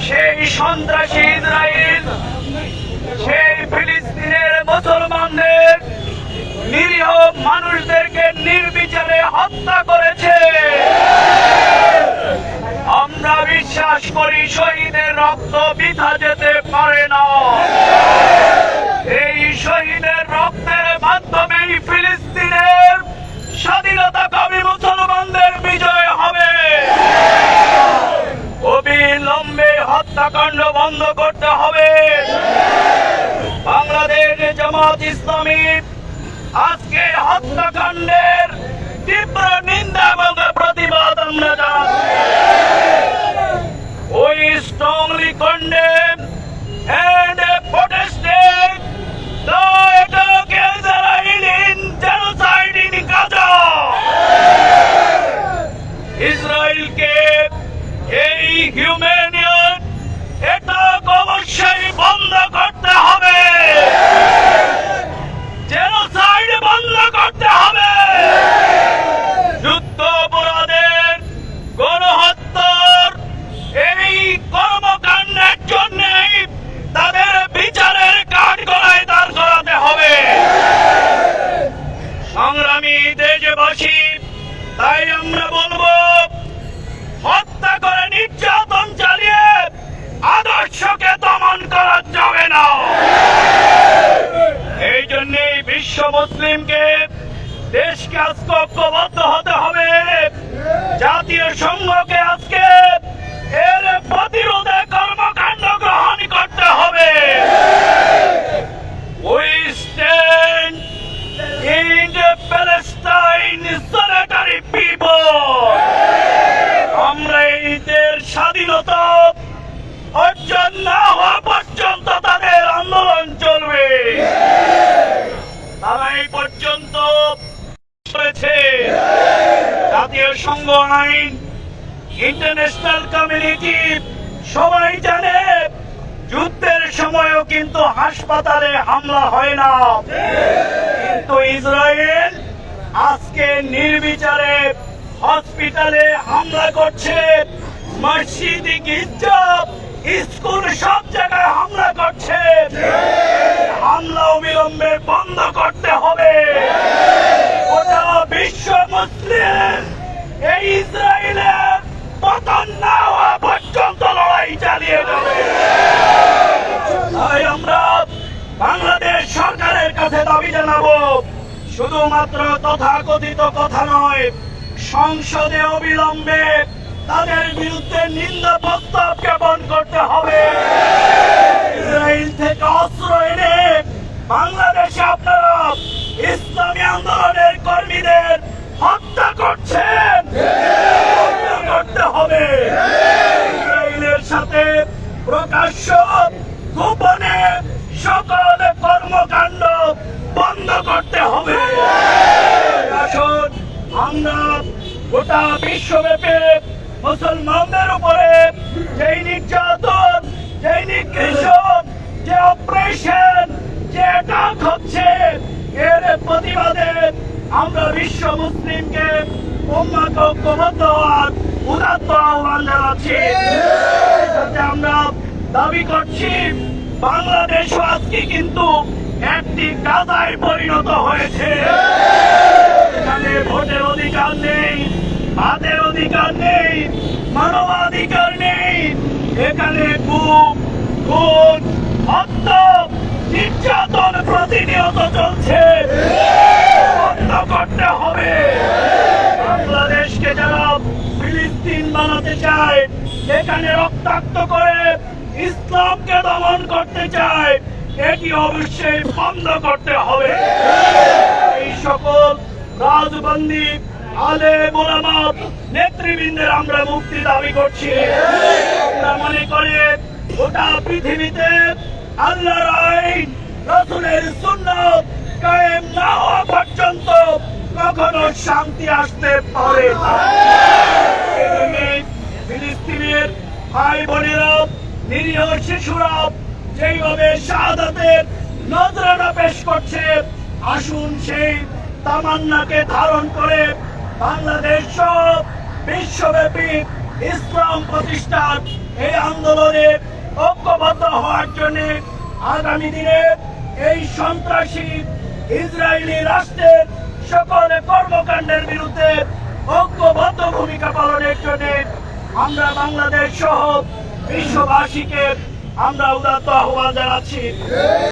সেই সন্ত্রাসী ইসরায়েল সেই ফিলিস্তিনের মুসলমানদের নিরীহ মানুষদেরকে নির্বিচারে হত্যা করেছে। আমরা বিশ্বাস করি শহীদের রক্ত বৃথা যেতে পারে না। এই শহীদের রক্তের মাধ্যমে ফিলিস্তিনের স্বাধীনতাকামী মুসলমানদের বিজয় হবে। অবিলম্বে হত্যাকাণ্ড বন্ধ করতে হবে। বাংলাদেশ জামাত ইসলামী আজকে হত্যাকাণ্ডের তীব্র নিন্দা এবং প্রতিবাদ আমরা জানাচ্ছি। We strongly condemn and protest the attack in genocide in Gaza. ইসরায়েলকে এই হিউম্যানিয়ন অ্যাটাক অবশ্যই বন্ধ করতে হবে। জেনোসাইড বন্ধ করতে হবে। যুদ্ধ অপরাধের গণহত্যার এই কর্মকাণ্ডের জন্য তাদের বিচারের কাঠগড়ায় দাঁড় করাতে হবে। সংগ্রামী দেশবাসী, তাই আমরা বলবো হত্যা করে নির্যাতন চালিয়ে আদর্শকে দমন করা যাবে না। এই জন্যই বিশ্ব মুসলিমকে দেশকে আজকে ঐক্যবদ্ধ হতে হবে। জাতীয় সংঘকে আজকে এর প্রতিরোধে কর্মকাণ্ড গ্রহণ করতে হবে। We stand in the Palestine solitary people. আমরা এই দেশ স্বাধীনতা অর্জন না হওয়া পর্যন্ত তাদের আন্দোলন চলবে। তারা এই পর্যন্ত করেছে। জাতীয় সংঘ আইন, ইন্টারন্যাশনাল কমিউনিটি সবাই জানে যুদ্ধের সময়ও কিন্তু হাসপাতালে হামলা হয় না, কিন্তু ইসরায়েল আজকে নির্বিচারে হসপিটালে হামলা করছে, মসজিদ, গির্জা, স্কুল সব জায়গায় হামলা করছে। হামলা অবিলম্বে বন্ধ করতে হবে। গোটা বিশ্ব মুসলিম এই ইসরায়েলের পতন না হওয়া পর্যন্ত লড়াই চালিয়ে যাবে। তাই আমরা বাংলাদেশ সরকারের কাছে দাবি জানাবো, শুধুমাত্র তথাকথিত কথা নয়, সংসদে অবিলম্বে তাদের বিরুদ্ধে নিন্দা প্রস্তাব জ্ঞাপন করতে হবে। ইসরায়েল থেকে অস্ত্র এনে বাংলাদেশে আপনারা ইসলামী আন্দোলনের কর্মীদের হত্যা করছেন, হত্যা করতে হবে। ইসরায়েলের সাথে প্রকাশ্য গোপনে সকল কর্মকাণ্ড বন্ধ করতে হবে। আসুন আমরা গোটা বিশ্বব্যাপী মুসলমানদের উপরে যেই নির্যাতন, যেই নিগৃহীত, যে অপারেশন, যে অ্যাটাক হচ্ছে, এর প্রতিবাদে আমরা বিশ্ব মুসলিমকে উম্মাহকে ঐক্যবদ্ধ হওয়ার উদাত্ত আহ্বান জানাচ্ছি। আমরা দাবি করছি বাংলাদেশও আজকে কিন্তু একটি গাজায় পরিণত হয়েছে। এখানে ভোটের অধিকার নেই, ভাতের অধিকার নেই, মানবাধিকার নেই। এখানে গুম, খুন, হত্যা, নির্যাতন প্রতিনিয়ত চলছে। বন্ধ করতে হবে। বাংলাদেশকে যারা ফিলিস্তিন বানাতে চায়, এখানে রক্তাক্ত করে ইসলামকে দমন করতে চায়, এটি অবশ্যই বন্ধ করতে হবে। এই সকল রাজবন্দী আলেম ওলামা নেতৃবৃন্দের আমরা মুক্তি দাবি করছি। আমরা মনে করি গোটা পৃথিবীতে আল্লাহর আইন, রাসূলের সুন্নাত কায়েম না হওয়া পর্যন্ত কখনো শান্তি আসতে পারে না। ফিলিস্তিনের ভাই বোনেরা, নিরীহ শিশুরা যেইভাবে শাহাদাতের নজরানা পেশ করছে, আসুন সেই তামান্নাকে ধারণ করে বাংলাদেশ সব বিশ্বব্যাপী ইসলাম প্রতিষ্ঠার এই আন্দোলনে ঐক্যবদ্ধ হওয়ার জন্য আগামী দিনে এই সন্ত্রাসী ইসরায়েলি রাষ্ট্রের সকল কর্মকাণ্ডের বিরুদ্ধে ঐক্যবদ্ধ ভূমিকা পালনের জন্য আমরা বাংলাদেশ সহ বিশ্ববাসীকে আমরা উদাত্ত আহ্বান জানাচ্ছি।